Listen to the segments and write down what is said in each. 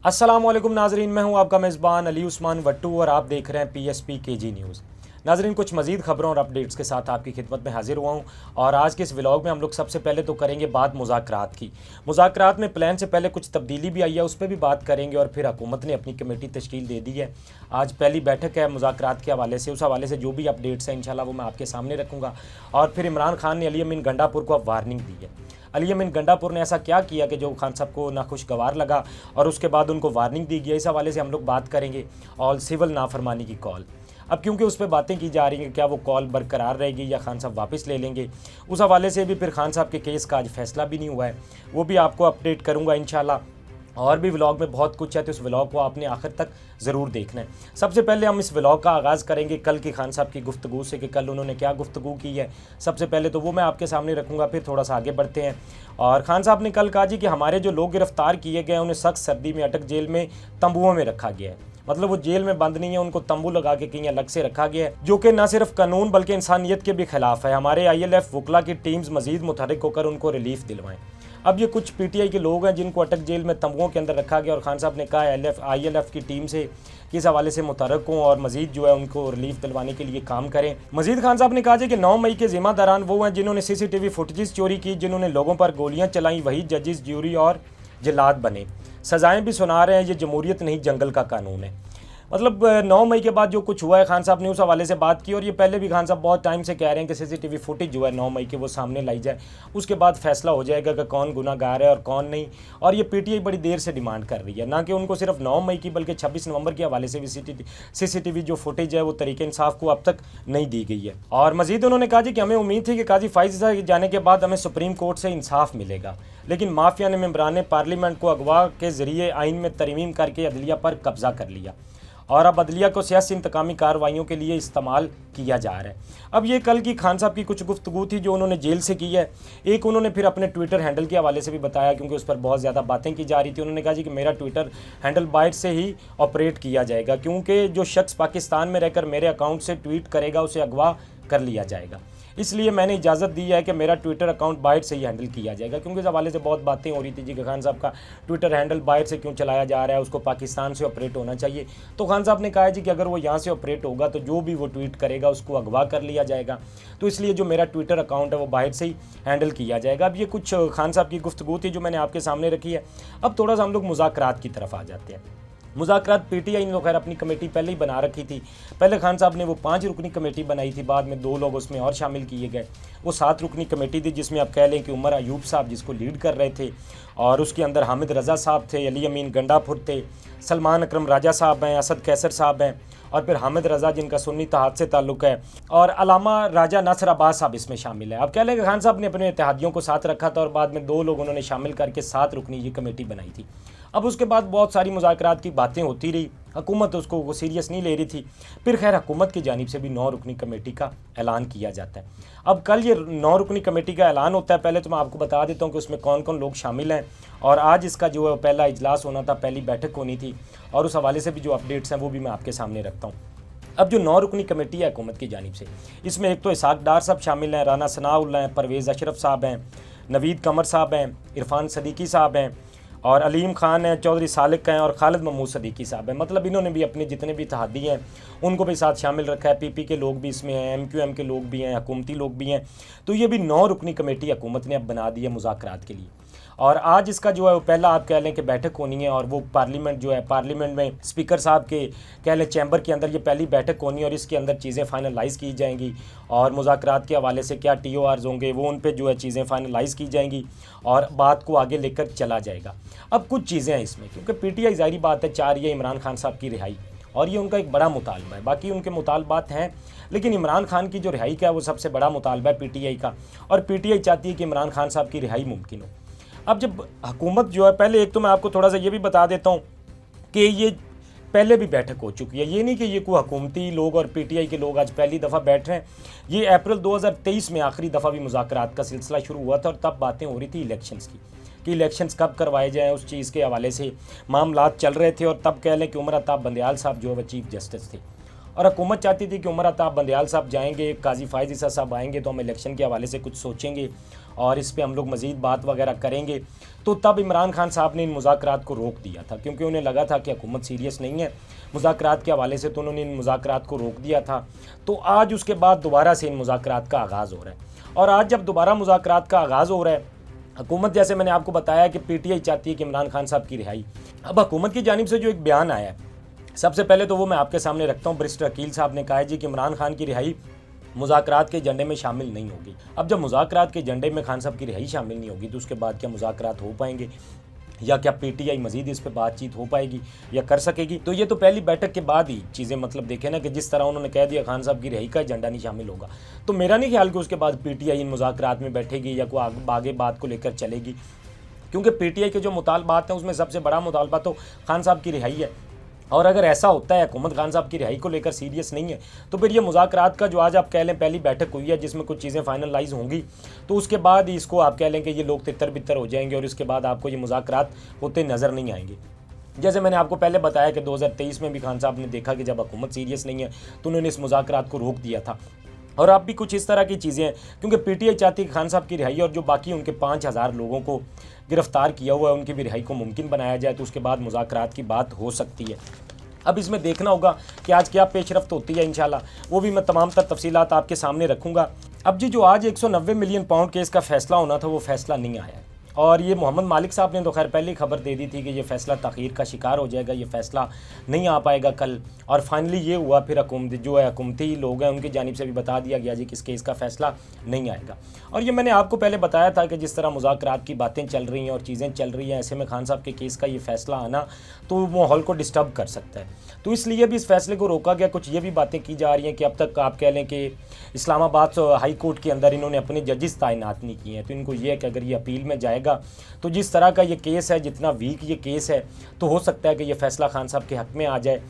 अस्सलाम वालेकुम नाजरीन, मैं हूं आपका मेज़बान अली उस्मान वट्टू और आप देख रहे हैं PSP KG न्यूज़। नाजरीन, कुछ मज़ीद खबरों और अपडेट्स के साथ आपकी खिदमत में हाजिर हुआ हूं और आज के इस व्लॉग में हम लोग सबसे पहले तो करेंगे बात मुज़ाकरात की। मुज़ाकरात में प्लान से पहले कुछ तब्दीली भी आई है, उस पर भी बात करेंगे और फिर हुकूमत ने अपनी कमेटी तश्कील दे दी है। आज पहली बैठक है मुज़ाकरात के हवाले से, उस हवाले से जो भी अपडेट्स हैं इंशाल्लाह वो मैं आपके सामने रखूँगा। और फिर इमरान खान ने अली अमीन गंडापुर को अब वार्निंग दी है। अली अमीन गंडापुर ने ऐसा क्या किया कि जो खान साहब को नाखुशगवार लगा और उसके बाद उनको वार्निंग दी गई, इस हवाले से हम लोग बात करेंगे। और सिविल नाफरमानी की कॉल, अब क्योंकि उस पर बातें की जा रही हैं, क्या वो कॉल बरकरार रहेगी या खान साहब वापस ले लेंगे, उस हवाले से भी फिर खान साहब के केस का आज फैसला भी नहीं हुआ है, वो भी आपको अपडेट करूँगा इंशाल्लाह। और भी व्लॉग में बहुत कुछ है, तो इस व्लॉग को आपने आखिर तक ज़रूर देखना है। सबसे पहले हम इस व्लॉग का आगाज़ करेंगे कल की खान साहब की गुफ्तगू से कि कल उन्होंने क्या गुफ्तगू की है। सबसे पहले तो वो मैं आपके सामने रखूँगा, फिर थोड़ा सा आगे बढ़ते हैं। और खान साहब ने कल कहा जी कि हमारे जो लोग गिरफ़्तार किए गए उन्हें सख्त सर्दी में अटक जेल में तंबुओं में रखा गया है। मतलब वो जेल में बंद नहीं है, उनको तंबू लगा के कहीं अलग से रखा गया है, जो कि न सिर्फ कानून बल्कि इंसानियत के भी खिलाफ है। हमारे ILF वकला की टीम्स मजीद मुतहरिक होकर उनको रिलीफ दिलवाएं। अब ये कुछ PTI के लोग हैं जिनको अटक जेल में तंबुओं के अंदर रखा गया और खान साहब ने कहा ILF की टीम से कि इस हवाले से मुतहरक हों और मजीद जो है उनको रिलीफ दिलवाने के लिए काम करें। मजीद खान साहब ने कहा कि 9 मई के जिम्मेदारान वो हैं जिन्होंने CCTV फुटेजेस चोरी की, जिन्होंने लोगों पर गोलियाँ चलाई, वही जजेस, ज्यूरी और जल्लाद बने, सजाएं भी सुना रहे हैं। ये जमहूरियत नहीं, जंगल का कानून है। मतलब 9 मई के बाद जो कुछ हुआ है, खान साहब ने उस हवाले से बात की और ये पहले भी खान साहब बहुत टाइम से कह रहे हैं कि CCTV फुटेज जो है 9 मई के वो सामने लाई जाए, उसके बाद फैसला हो जाएगा कि कौन गुनाहगार है और कौन नहीं। और ये PTI बड़ी देर से डिमांड कर रही है, ना कि उनको सिर्फ 9 मई की बल्कि 26 नवंबर के हवाले से भी CCTV जो फुटेज है वो तरीके इंसाफ को अब तक नहीं दी गई है। और मजीद उन्होंने कहा जी कि हमें उम्मीद थी कि काजी फाइज जाने के बाद हमें सुप्रीम कोर्ट से इंसाफ मिलेगा, लेकिन माफिया ने मेंबरान पार्लियामेंट को अगवा के जरिए आइन में तरमीम करके अदलिया पर कब्जा कर लिया और अब अदलिया को सियासी इंतकामी कार्रवाइयों के लिए इस्तेमाल किया जा रहा है। अब ये कल की खान साहब की कुछ गुफ्तगू थी जो उन्होंने जेल से की है। एक उन्होंने फिर अपने ट्विटर हैंडल के हवाले से भी बताया, क्योंकि उस पर बहुत ज़्यादा बातें की जा रही थी। उन्होंने कहा जी कि मेरा ट्विटर हैंडल बाइट से ही ऑपरेट किया जाएगा, क्योंकि जो शख्स पाकिस्तान में रहकर मेरे अकाउंट से ट्वीट करेगा उसे अगवा कर लिया जाएगा, इसलिए मैंने इजाज़त दी है कि मेरा ट्विटर अकाउंट बाइट से ही हैंडल किया जाएगा। क्योंकि इस हवाले से बहुत बातें हो रही थी जी कि खान साहब का ट्विटर हैंडल बाइट से क्यों चलाया जा रहा है, उसको पाकिस्तान से ऑपरेट होना चाहिए। तो खान साहब ने कहा है जी कि अगर वो यहाँ से ऑपरेट होगा तो जो भी वो ट्वीट करेगा उसको अगवा कर लिया जाएगा, तो इसलिए जो मेरा ट्विटर अकाउंट है वो बाइट से ही हैंडल किया जाएगा। अब ये कुछ खान साहब की गुफ्तगू थी जो मैंने आपके सामने रखी है। अब थोड़ा सा हम लोग मुज़ाकरात की तरफ आ जाते हैं। मुज़ाकरात PTI ने खैर अपनी कमेटी पहले ही बना रखी थी। पहले खान साहब ने वो 5 रुकनी कमेटी बनाई थी, बाद में 2 लोग उसमें और शामिल किए गए। वो 7 रुकनी कमेटी थी जिसमें आप कह लें कि उमर अयूब साहब जिसको लीड कर रहे थे, और उसके अंदर हामिद रज़ा साहब थे, अली अमीन गंडापुर थे, सलमान अकरम राजा साहब हैं, असद कैसर साहब हैं, और फिर हामिद रज़ा जिनका सुन्नी तहाद से ताल्लुक़ है, और अलामा राजा नासिर अब्बास साहब इसमें शामिल है। अब कह लें कि खान साहब ने अपने इत्तेहादियों को साथ रखा था और बाद में 2 लोग उन्होंने शामिल करके 7 रुकनी ये कमेटी बनाई थी। अब उसके बाद बहुत सारी मुज़ाकरात की बातें होती रही, हुकूमत उसको वो सीरियस नहीं ले रही थी। फिर खैर हुकूमत की जानिब से भी 9 रुकनी कमेटी का ऐलान किया जाता है। अब कल ये 9 रुकनी कमेटी का ऐलान होता है। पहले तो मैं आपको बता देता हूँ कि उसमें कौन कौन लोग शामिल हैं, और आज इसका जो है पहला इजलास होना था, पहली बैठक होनी थी, और उस हवाले से भी जो अपडेट्स हैं वो भी मैं आपके सामने रखता हूँ। अब जो 9 रुकनी कमेटी है हुकूमत की जानिब से, इसमें एक तो इसाक डार साहब शामिल हैं, राना सनाउल्लाह हैं, परवेज़ अशरफ साहब हैं, नवीद कमर साहब हैं, इरफान सदीकी साहब हैं, और अलीम खान हैं, चौधरी सालिक हैं, और खालिद महमूद सदीकी साहब हैं। मतलब इन्होंने भी अपने जितने भी इत्तेहादी हैं उनको भी साथ शामिल रखा है। PP के लोग भी इसमें हैं, MQM के लोग भी हैं, हुकूमती लोग भी हैं। तो ये भी 9 रुकनी कमेटी हुकूमत ने अब बना दी है मुज़ाकरात के लिए। और आज इसका जो है वो पहला आप कह लें कि बैठक होनी है, और वो पार्लियामेंट जो है, पार्लियामेंट में स्पीकर साहब के कह लें चैम्बर के अंदर ये पहली बैठक होनी है, और इसके अंदर चीज़ें फाइनलाइज़ की जाएंगी, और मुज़ाकरात के हवाले से क्या TORs होंगे वो उन पर जो है चीज़ें फाइनलाइज़ की जाएंगी और बात को आगे लेकर चला जाएगा। अब कुछ चीज़ें हैं इसमें, क्योंकि PTI ज़ाहिरी बात है चाह रही है इमरान खान साहब की रिहाई, और ये उनका एक बड़ा मुतालबा है। बाकी उनके मुतालबात हैं, लेकिन इमरान खान की जो रिहाई का है वो सबसे बड़ा मुतालबा है PTI का, और PTI चाहती है कि इमरान खान साहब की रिहाई मुमकिन हो। अब जब हुकूमत जो है, पहले एक तो मैं आपको थोड़ा सा ये भी बता देता हूँ कि ये पहले भी बैठक हो चुकी है, ये नहीं कि ये कोई हुकूमती लोग और PTI के लोग आज पहली दफ़ा बैठ रहे हैं। ये अप्रैल 2023 में आखिरी दफ़ा भी मुज़ाकरात का सिलसिला शुरू हुआ था, और तब बातें हो रही थी इलेक्शंस की कि इलेक्शंस कब करवाए जाएँ, उस चीज़ के हवाले से मामलात चल रहे थे। और तब कह लें कि उमर अताब बंदयाल साहब जो है चीफ जस्टिस थे, और हुकूमत चाहती थी कि उमर अताब बंदयाल साहब जाएंगे, काजी फायज़ ईसा साहब आएंगे तो हम इलेक्शन के हवाले से कुछ सोचेंगे और इस पर हम लोग मज़ीद बात वगैरह करेंगे। तो तब इमरान खान साहब ने इन मुज़ाकरात को रोक दिया था, क्योंकि उन्हें लगा था कि हुकूमत सीरियस नहीं है मुज़ाकरात के हवाले से, तो उन्होंने इन मुज़ाकरात को रोक दिया था। तो आज उसके बाद दोबारा से इन मुज़ाकरात का आगाज़ हो रहा है, और आज जब दोबारा मुज़ाकरात का आगाज़ हो रहा है, हुकूमत, जैसे मैंने आपको बताया कि PTI चाहती है कि इमरान खान साहब की रिहाई। अब हुकूमत की जानिब से जो एक बयान आया है, सबसे पहले तो वो मैं आपके सामने रखता हूँ। बैरिस्टर अकील साहब ने कहा है जी कि इमरान खान की रिहाई मुज़ाकरात के एजेंडे में शामिल नहीं होगी। अब जब मुज़ाकरात के एजेंडे में खान साहब की रिहाई शामिल नहीं होगी तो उसके बाद क्या मुज़ाकरात हो पाएंगे, या क्या PTI मज़ीद इस पर बातचीत हो पाएगी या कर सकेगी? तो ये तो पहली बैठक के बाद ही चीज़ें मतलब देखें ना, कि जिस तरह उन्होंने कह दिया खान साहब की रिहाई का एजेंडा नहीं शामिल होगा, तो मेरा नहीं ख्याल कि उसके बाद PTI इन मुज़ाकरात में बैठेगी या कोई आगे बात को लेकर चलेगी, क्योंकि PTI के जो मुतालबात हैं उसमें सबसे बड़ा मुतालबा तो खान साहब की रिहाई है। और अगर ऐसा होता है हुकूमत खान साहब की रिहाई को लेकर सीरियस नहीं है, तो फिर ये मुज़ाकरात का जो आज आप कह लें पहली बैठक हुई है जिसमें कुछ चीज़ें फाइनलाइज होंगी, तो उसके बाद ही इसको आप कह लें कि ये लोग तितर बितर हो जाएंगे और इसके बाद आपको ये मुज़ाकरात होते नज़र नहीं आएंगे। जैसे मैंने आपको पहले बताया कि 2023 में भी खान साहब ने देखा कि जब हुकूमत सीरियस नहीं है तो उन्होंने इस मुज़ाकरात को रोक दिया था। और अब भी कुछ इस तरह की चीज़ें हैं, क्योंकि PTI चाहती है खान साहब की रिहाई और जो बाकी उनके 5000 लोगों को गिरफ्तार किया हुआ है उनकी भी रिहाई को मुमकिन बनाया जाए, तो उसके बाद मुज़ाकरात की बात हो सकती है। अब इसमें देखना होगा कि आज क्या पेशरफ्त होती है, इंशाल्लाह वो भी मैं तमाम तर तफसीलात आपके सामने रखूँगा। अब जी जो आज 190 मिलियन पाउंड केस का फ़ैसला होना था वो फ़ैसला नहीं आया है, और ये मोहम्मद मालिक साहब ने तो खैर पहले ही खबर दे दी थी कि ये फ़ैसला तख़ीर का शिकार हो जाएगा, ये फ़ैसला नहीं आ पाएगा कल, और फाइनली ये हुआ। फिर हुकूमती लोग हैं उनकी जानिब से भी बता दिया गया जी कि इस केस का फ़ैसला नहीं आएगा। और ये मैंने आपको पहले बताया था कि जिस तरह मुज़ाकरात की बातें चल रही हैं और चीज़ें चल रही हैं, ऐसे में खान साहब के केस का ये फ़ैसला आना तो माहौल को डिस्टर्ब कर सकता है, तो इसलिए भी इस फैसले को रोका गया। कुछ ये भी बातें की जा रही हैं कि अब तक आप कह लें कि इस्लामाबाद हाई कोर्ट के अंदर इन्होंने अपने जजेस तैनात नहीं किए हैं, तो इनको ये है कि अगर ये अपील में जाएगा तो जिस तरह का ये केस है, जितना वीक ये केस है, तो हो सकता है कि ये फ़ैसला खान साहब के हक़ में आ जाए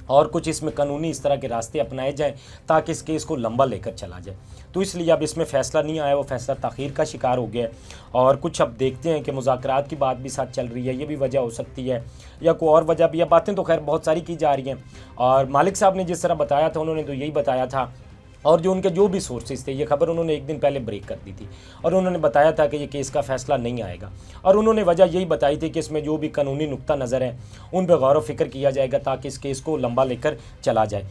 और कुछ इसमें कानूनी इस तरह के रास्ते अपनाए जाएं ताकि इस केस को लंबा लेकर चला जाए। तो इसलिए अब इसमें फ़ैसला नहीं आया, वो फ़ैसला ताख़ीर का शिकार हो गया। और कुछ अब देखते हैं कि मुज़ाकरात की बात भी साथ चल रही है, ये भी वजह हो सकती है या कोई और वजह भी है। बातें तो खैर बहुत सारी की जा रही हैं, और मालिक साहब ने जिस तरह बताया था उन्होंने तो यही बताया था, और जो उनके जो भी सोर्सेज थे, ये खबर उन्होंने एक दिन पहले ब्रेक कर दी थी और उन्होंने बताया था कि ये केस का फ़ैसला नहीं आएगा, और उन्होंने वजह यही बताई थी कि इसमें जो भी कानूनी नुक्ता नज़र है उन पर गौर व फिक्र किया जाएगा ताकि इस केस को लंबा लेकर चला जाए।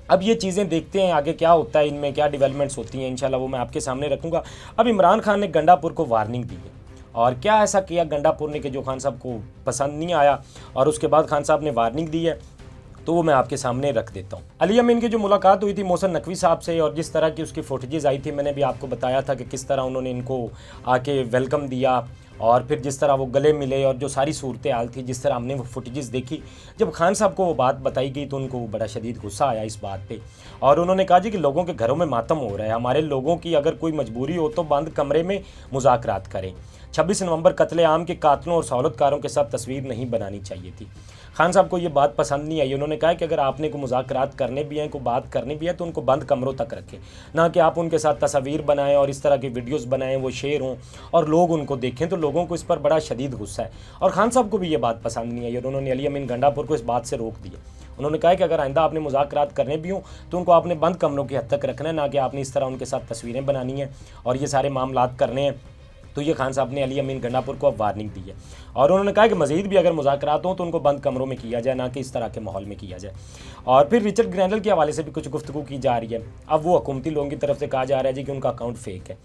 अब ये चीज़ें देखते हैं आगे क्या होता है, इनमें क्या डेवलपमेंट्स होती हैं, इंशाल्लाह वो मैं आपके सामने रखूँगा। अब इमरान खान ने गंडापुर को वार्निंग दी है, और क्या ऐसा किया गंडापुर ने कि जो खान साहब को पसंद नहीं आया, और उसके बाद खान साहब ने वार्निंग दी है, तो वो मैं आपके सामने रख देता हूँ। अली अमीन की जो मुलाकात हुई थी मोहसिन नकवी साहब से, और जिस तरह की उसकी फुटेजेस आई थी, मैंने भी आपको बताया था कि किस तरह उन्होंने इनको आके वेलकम दिया, और फिर जिस तरह वो गले मिले, और जो सारी सूरत हाल थी, जिस तरह हमने वो फुटेजेस देखी, जब खान साहब को वो बात बताई गई तो उनको बड़ा शदीद गुस्सा आया इस बात पे, और उन्होंने कहा जी कि लोगों के घरों में मातम हो रहा है, हमारे लोगों की अगर कोई मजबूरी हो तो बंद कमरे में मुज़ाकरात करें। 26 नवंबर कत्ले आम के कातलों और सहूलतकारों के साथ तस्वीर नहीं बनानी चाहिए थी। खान साहब को ये बात पसंद नहीं आई। उन्होंने कहा कि अगर आपने को मुज़ाकरात करने भी हैं, को बात करनी भी है, तो उनको बंद कमरों तक रखें, ना कि आप उनके साथ तस्वीर बनाएं और इस तरह की वीडियोस बनाएं, वो शेयर हों और लोग उनको देखें, तो लोगों को इस पर बड़ा शदीद गुस्सा है। और खान साहब को भी ये बात पसंद नहीं आई और उन्होंने अली अमीन गंडापुर को इस बात से रोक दिया। उन्होंने कहा कि अगर आइंदा आपने मुज़ाकरात करने भी हों तो उनको आपने बंद कमरों की हद तक रखना है, ना कि आपने इस तरह उनके साथ तस्वीरें बनानी हैं और ये सारे मामलात करने हैं। तो ये खान साहब ने अली अमीन गंडापुर को अब वार्निंग दी है, और उन्होंने कहा कि मज़ीद भी अगर मुज़ाकरात हों तो उनको बंद कमरों में किया जाए, ना कि इस तरह के माहौल में किया जाए। और फिर रिचर्ड ग्रैंडल के हवाले से भी कुछ गुफ्तगू की जा रही है। अब वो हुकूमती लोगों की तरफ से कहा जा रहा है जी कि उनका अकाउंट फेक है,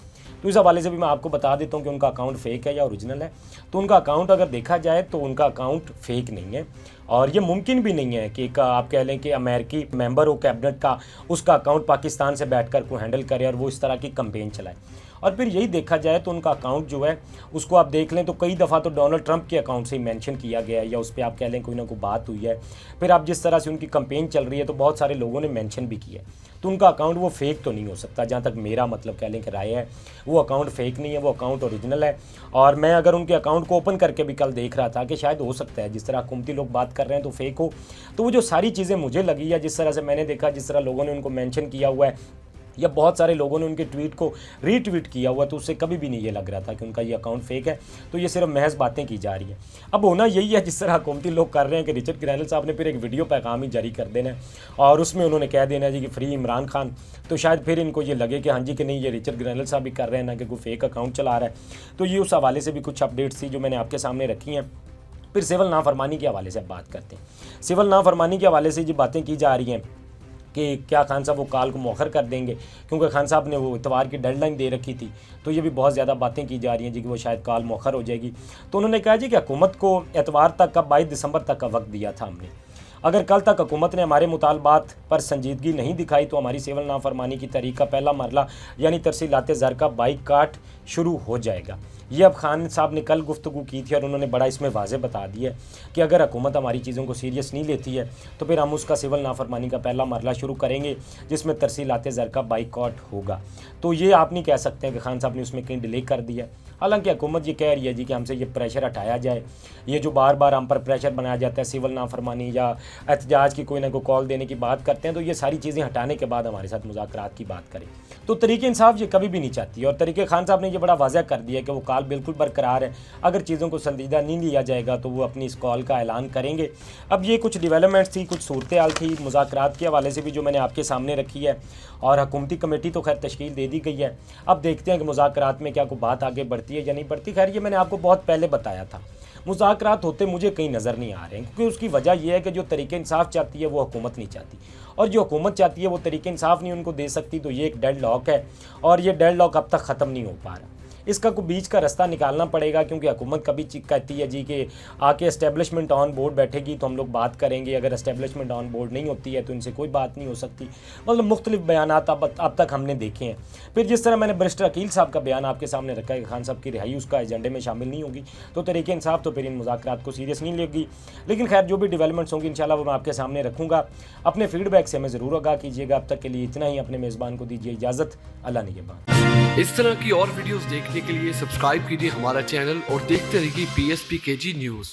तो इस हवाले से भी मैं आपको बता देता हूँ कि उनका अकाउंट फेक है या ओरिजिनल है। तो उनका अकाउंट अगर देखा जाए तो उनका अकाउंट फेक नहीं है, और ये मुमकिन भी नहीं है कि आप कह लें कि अमेरिकी मेंबर हो कैबिनेट का, उसका अकाउंट पाकिस्तान से बैठकर को हैंडल करे और वो इस तरह की कंपेन चलाए। और फिर यही देखा जाए तो उनका अकाउंट जो है उसको आप देख लें तो कई दफ़ा तो डोनाल्ड ट्रंप के अकाउंट से ही मेंशन किया गया है, या उस पर आप कह लें कोई ना कोई बात हुई है। फिर आप जिस तरह से उनकी कंपेन चल रही है तो बहुत सारे लोगों ने मेंशन भी किया है, तो उनका अकाउंट वो फेक तो नहीं हो सकता। जहाँ तक मेरा मतलब कह लें कि राय है, वो अकाउंट फेक नहीं है, वो अकाउंट ओरिजिनल है। और मैं अगर उनके अकाउंट को ओपन करके भी कल देख रहा था कि शायद हो सकता है जिस तरह हुकूमती लोग बात कर रहे हैं तो फेक हो, तो वो जो सारी चीज़ें मुझे लगी या जिस तरह से मैंने देखा, जिस तरह लोगों ने उनको मेंशन किया हुआ है, या बहुत सारे लोगों ने उनके ट्वीट को रीट्वीट किया हुआ, तो उससे कभी भी नहीं ये लग रहा था कि उनका ये अकाउंट फेक है। तो ये सिर्फ महज बातें की जा रही है। अब होना यही है जिस तरह हुकूमती लोग कर रहे हैं कि रिचर्ड ग्रैनल साहब ने फिर एक वीडियो पैगाम ही जारी कर देना है और उसमें उन्होंने कह देना है जी कि फ्री इमरान खान। तो शायद फिर इनको ये लगे कि हाँ जी कि नहीं, ये रिचर्ड ग्रैनल साहब भी कर रहे हैं ना कि कोई फेक अकाउंट चला रहा है। तो ये उस हवाले से भी कुछ अपडेट्स थी जो मैंने आपके सामने रखी हैं। फिर सिविल नाफरमानी के हवाले से अब बात करते हैं। सिविल नाफरमानी के हवाले से जो बातें की जा रही हैं कि क्या खान साहब वो कॉल को मौखर कर देंगे, क्योंकि खान साहब ने वो इतवार की डेडलाइन दे रखी थी। तो ये भी बहुत ज़्यादा बातें की जा रही हैं जी कि वो शायद कॉल मौखर हो जाएगी। तो उन्होंने कहा जी कि हुकूमत को एतवार तक का 22 दिसंबर तक का वक्त दिया था हमने। अगर कल तक हुकूमत ने हमारे मुतालबात पर संजीदगी नहीं दिखाई तो हमारी सिविल नाफरमानी की तारीख का पहला मरला यानी तरसीलात ज़र का बाइकाट शुरू हो जाएगा। ये अब खान साहब ने कल गुफ्तगू की थी और उन्होंने बड़ा इसमें वाज़े बता दिया कि अगर हुकूमत हमारी चीज़ों को सीरियस नहीं लेती है तो फिर हम उसका सिविल नाफरमानी का पहला मरला शुरू करेंगे जिसमें तरसीलात ज़र का बाइकाट होगा। तो ये आप नहीं कह सकते हैं कि खान साहब ने उसमें कहीं डिले कर दिया। हालांकि हुकूमत ये कह रही है जी कि हमसे ये प्रेशर हटाया जाए। ये जो बार बार हम पर प्रेशर बनाया जाता है सिविल नाफरमानी या एहतजाज की कोई ना कोई कॉल देने की बात करते हैं, तो ये सारी चीज़ें हटाने के बाद हमारे साथ मुज़ाकरात की बात करें। तो तरीके इंसाफ ये कभी भी नहीं चाहती और तरीके खान साहब ने ये बड़ा वाज़ह कर दिया कि वो कॉल बिल्कुल बरकरार है। अगर चीज़ों को संजीदा नहीं लिया जाएगा तो वो अपनी इस कॉल का ऐलान करेंगे। अब ये कुछ डेवलपमेंट्स थी, कुछ सूरत हाल थी मुज़ाकरात के हवाले से भी जो मैंने आपके सामने रखी है और हुकूमती कमेटी तो खैर तश्कील दे दी गई है। अब देखते हैं कि मुज़ाकरात में क्या कोई बात आगे बढ़ती है या नहीं बढ़ती। खैर ये मैंने आपको बहुत पहले बताया था, मुज़ाकरात होते मुझे कहीं नज़र नहीं आ रहे हैं, क्योंकि उसकी वजह यह है कि जो तरीके इंसाफ चाहती है वो हुकूमत नहीं चाहती और जो हुकूमत चाहती है वो तरीके इंसाफ नहीं उनको दे सकती। तो ये एक डेड लॉक है और ये डेड लॉक अब तक ख़त्म नहीं हो पा रहा। इसका कोई बीच का रास्ता निकालना पड़ेगा, क्योंकि हुकूमत कभी कहती है जी कि आके एस्टेब्लिशमेंट ऑन बोर्ड बैठेगी तो हम लोग बात करेंगे, अगर एस्टेब्लिशमेंट ऑन बोर्ड नहीं होती है तो इनसे कोई बात नहीं हो सकती। मतलब मुख्तलिफ बयानात अब तक हमने देखे हैं। फिर जिस तरह मैंने बैरिस्टर अकील साहब का बयान आपके सामने रखा है कि खान साहब की रिहाई उसका एजेंडे में शामिल नहीं होगी, तो तरीके इंसाफ तो फिर इन मुज़ाकरात को सीरियस नहीं लेगी। लेकिन खैर जो भी डेवलपमेंट्स होंगी इंशाल्लाह वो मैं आपके सामने रखूँगा। अपने फीडबैक से हमें ज़रूर आगाह कीजिएगा। अब तक के लिए इतना ही। अपने मेज़बान को दीजिए इजाज़त। अल्लाह निगहबान। इस तरह की और वीडियोस देखने के लिए सब्सक्राइब कीजिए हमारा चैनल और देखते रहिए PSPKG न्यूज़।